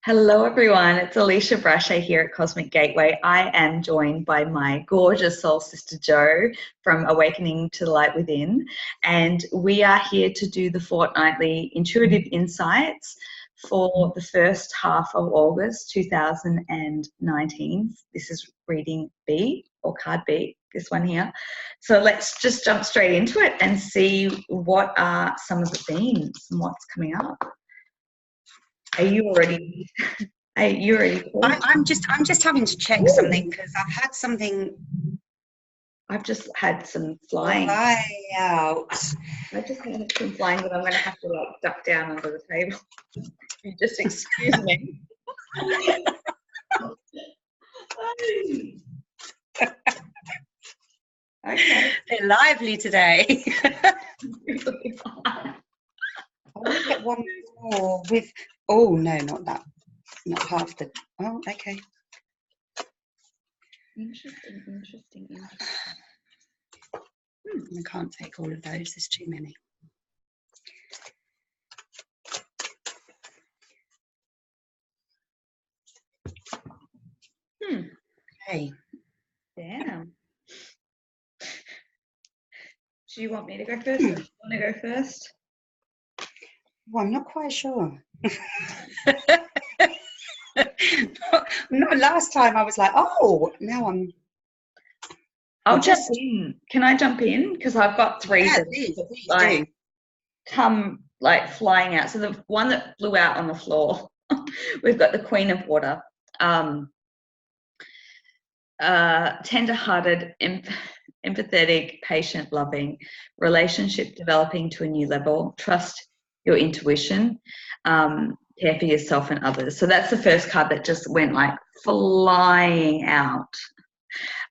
Hello everyone, it's Alisha Brashe here at Cosmic Gateway. I am joined by my gorgeous soul sister Jo from Awakening to the Light Within, and we are here to do the fortnightly intuitive insights for the first half of August 2019. This is reading B, or card B, this one here. So let's just jump straight into it and see what are some of the themes and what's coming up. Are you already? I'm just having to check something because I've had something. I've just had some flying. Fly out. I just had some flying that I'm going to have to like duck down under the table. You just excuse me. Okay. They're lively today. I want to get one more with. Oh no, not that. Not half the. Oh, okay. Interesting. I can't take all of those. There's too many. Okay. Damn. Do you want me to go first? Or do you want to go first? Well, I'm not quite sure. Not last time I was like, oh, now I'm. I'll jump in. Can I jump in? Because I've got three that please like, come like flying out. So the one that flew out on the floor, we've got the Queen of Water. Tender-hearted, empathetic, patient, loving, relationship developing to a new level, trust your intuition, care for yourself and others. So that's the first card that just went like flying out.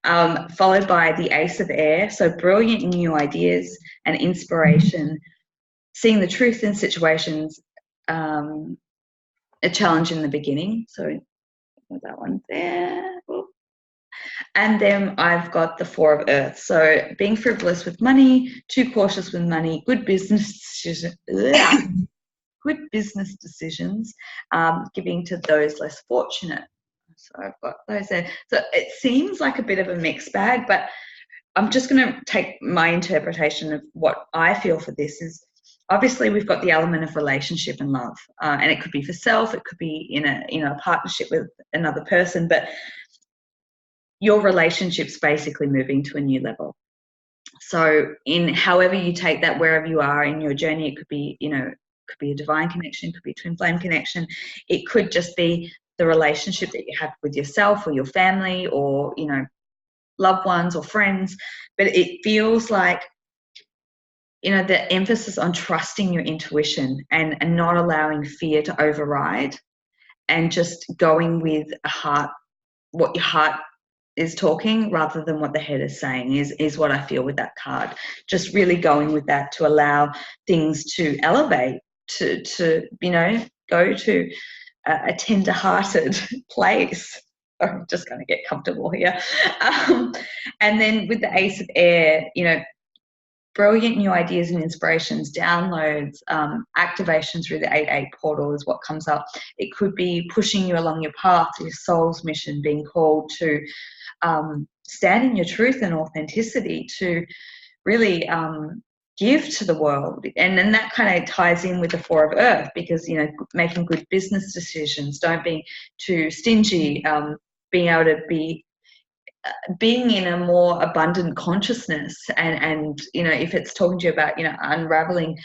Followed by the Ace of Air, so brilliant new ideas and inspiration, seeing the truth in situations, a challenge in the beginning. So that one there. And then I've got the Four of Earth. So being frivolous with money, too cautious with money, good business decisions, giving to those less fortunate. So I've got those there. So it seems like a bit of a mixed bag, but I'm just going to take my interpretation of what I feel for this is obviously we've got the element of relationship and love, and it could be for self, it could be in a partnership with another person, but your relationship's basically moving to a new level. So in however you take that, wherever you are in your journey, it could be, could be a divine connection, could be a twin flame connection. It could just be the relationship that you have with yourself or your family or, loved ones or friends. But it feels like, the emphasis on trusting your intuition and not allowing fear to override and just going with what your heart is talking rather than what the head is saying is what I feel with that card. Just really going with that to allow things to elevate, to go to a tender-hearted place. I'm just going to get comfortable here. And then with the Ace of Air, brilliant new ideas and inspirations, downloads, activation through the 8-8 portal is what comes up. It could be pushing you along your path, your soul's mission, being called to stand in your truth and authenticity, to really give to the world. And then that kind of ties in with the Four of Earth because, making good business decisions, don't be too stingy, being able to being in a more abundant consciousness and if it's talking to you about unraveling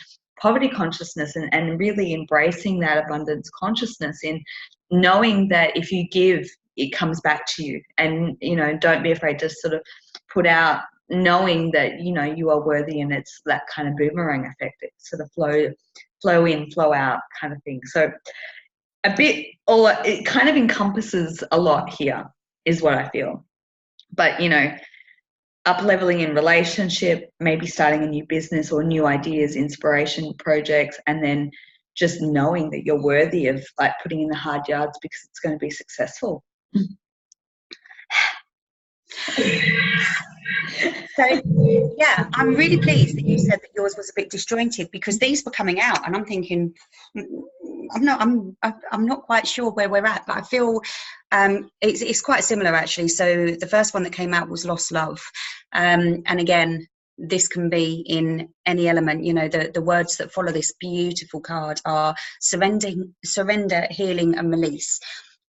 poverty consciousness and really embracing that abundance consciousness in knowing that if you give it comes back to you, and don't be afraid to sort of put out knowing that you are worthy, and it's that kind of boomerang effect. It's sort of flow in, flow out kind of thing. So it kind of encompasses a lot here is what I feel. But, up-leveling in relationship, maybe starting a new business or new ideas, inspiration projects, and then just knowing that you're worthy of like putting in the hard yards because it's going to be successful. So, yeah, I'm really pleased that you said that yours was a bit disjointed because these were coming out and I'm thinking, I'm not quite sure where we're at, but I feel it's quite similar actually. So the first one that came out was Lost Love, and again, this can be in any element. You know, the words that follow this beautiful card are surrender, healing, and release.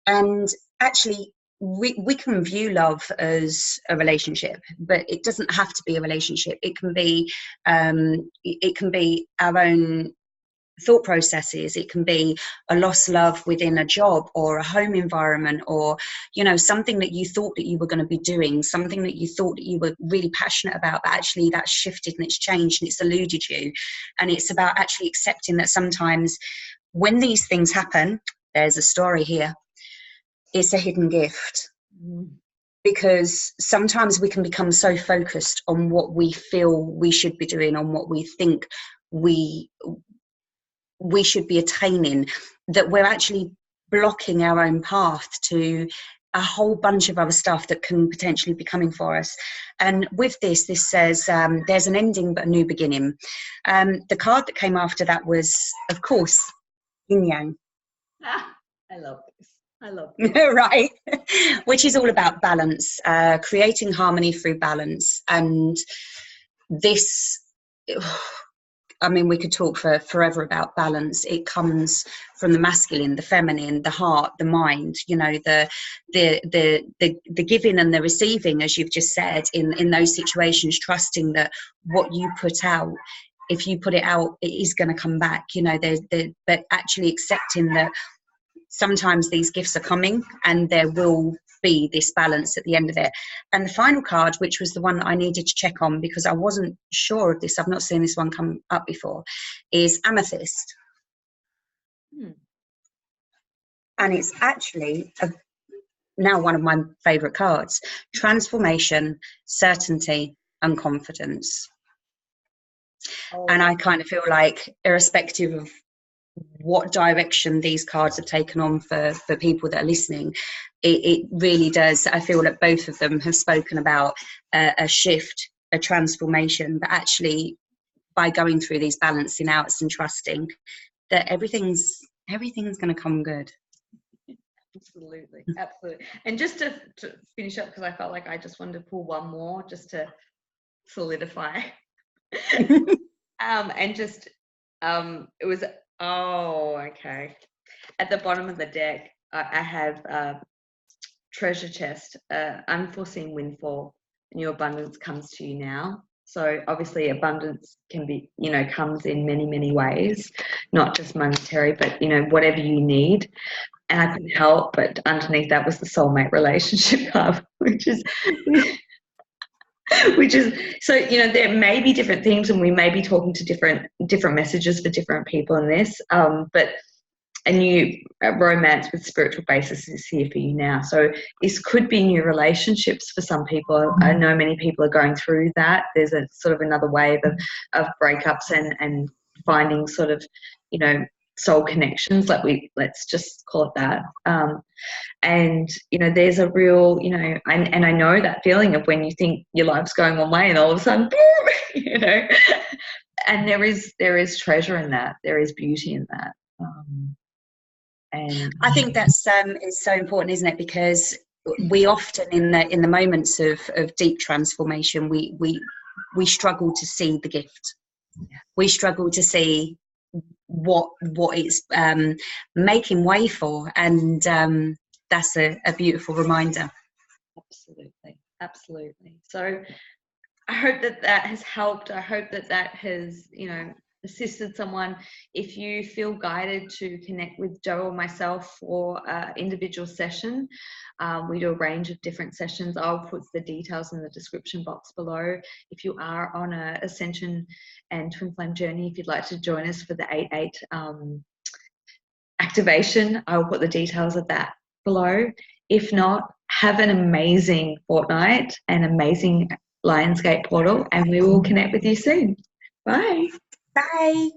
And actually, we can view love as a relationship, but it doesn't have to be a relationship. It can be our own thought processes. It can be a lost love within a job or a home environment, or, you know, something that you thought that you were going to be doing, something that you thought that you were really passionate about, but actually that's shifted and it's changed and it's eluded you. And it's about actually accepting that sometimes when these things happen, there's a story here. It's a hidden gift. Because sometimes we can become so focused on what we feel we should be doing, on what we think we should be attaining, that we're actually blocking our own path to a whole bunch of other stuff that can potentially be coming for us. And with this says there's an ending but a new beginning. The card that came after that was, of course, yin yang. I love this. I love this. Right. Which is all about balance, creating harmony through balance. And this, I mean, we could talk for forever about balance. It comes from the masculine, the feminine, the heart, the mind, you know, the giving and the receiving, as you've just said, in those situations, trusting that what you put out, if you put it out, it is going to come back, you know, but actually accepting that sometimes these gifts are coming and there will be this balance at the end of it. And the final card, which was the one that I needed to check on because I wasn't sure of this, I've not seen this one come up before, is Amethyst. And it's actually now one of my favorite cards: transformation, certainty, and confidence. And I kind of feel like, irrespective of what direction these cards have taken on for people that are listening, it really does. I feel that both of them have spoken about a shift, a transformation, but actually by going through these balancing outs and trusting that everything's going to come good. Absolutely. And just to finish up, because I felt like I just wanted to pull one more just to solidify. And just it was, okay, at the bottom of the deck I have treasure chest, unforeseen windfall, new abundance comes to you now. So obviously abundance can be, you know, comes in many ways, not just monetary, but, you know, whatever you need. And I couldn't help but underneath that was the soulmate relationship card, which is so, you know, there may be different themes and we may be talking to different messages for different people in this, but a new romance with spiritual basis is here for you now. So this could be new relationships for some people. I know many people are going through that. There's a sort of another wave of breakups and finding sort of, you know, soul connections, let's just call it that. And, you know, there's a real, you know, and I know that feeling of when you think your life's going one way and all of a sudden, boom, you know, and there is treasure in that. There is beauty in that. And I think that's is so important, isn't it? Because we often in the moments of deep transformation, we struggle to see the gift. We struggle to see what it's making way for, and that's a beautiful reminder. Absolutely. So I hope that has helped. I hope that has, you know, assisted someone. If you feel guided to connect with Joe or myself for an individual session, we do a range of different sessions. I'll put the details in the description box below. If you are on a Ascension and Twin Flame journey, if you'd like to join us for the 8/8 activation, I'll put the details of that below. If not, have an amazing fortnight, an amazing Lionsgate portal, and we will connect with you soon. Bye. Bye.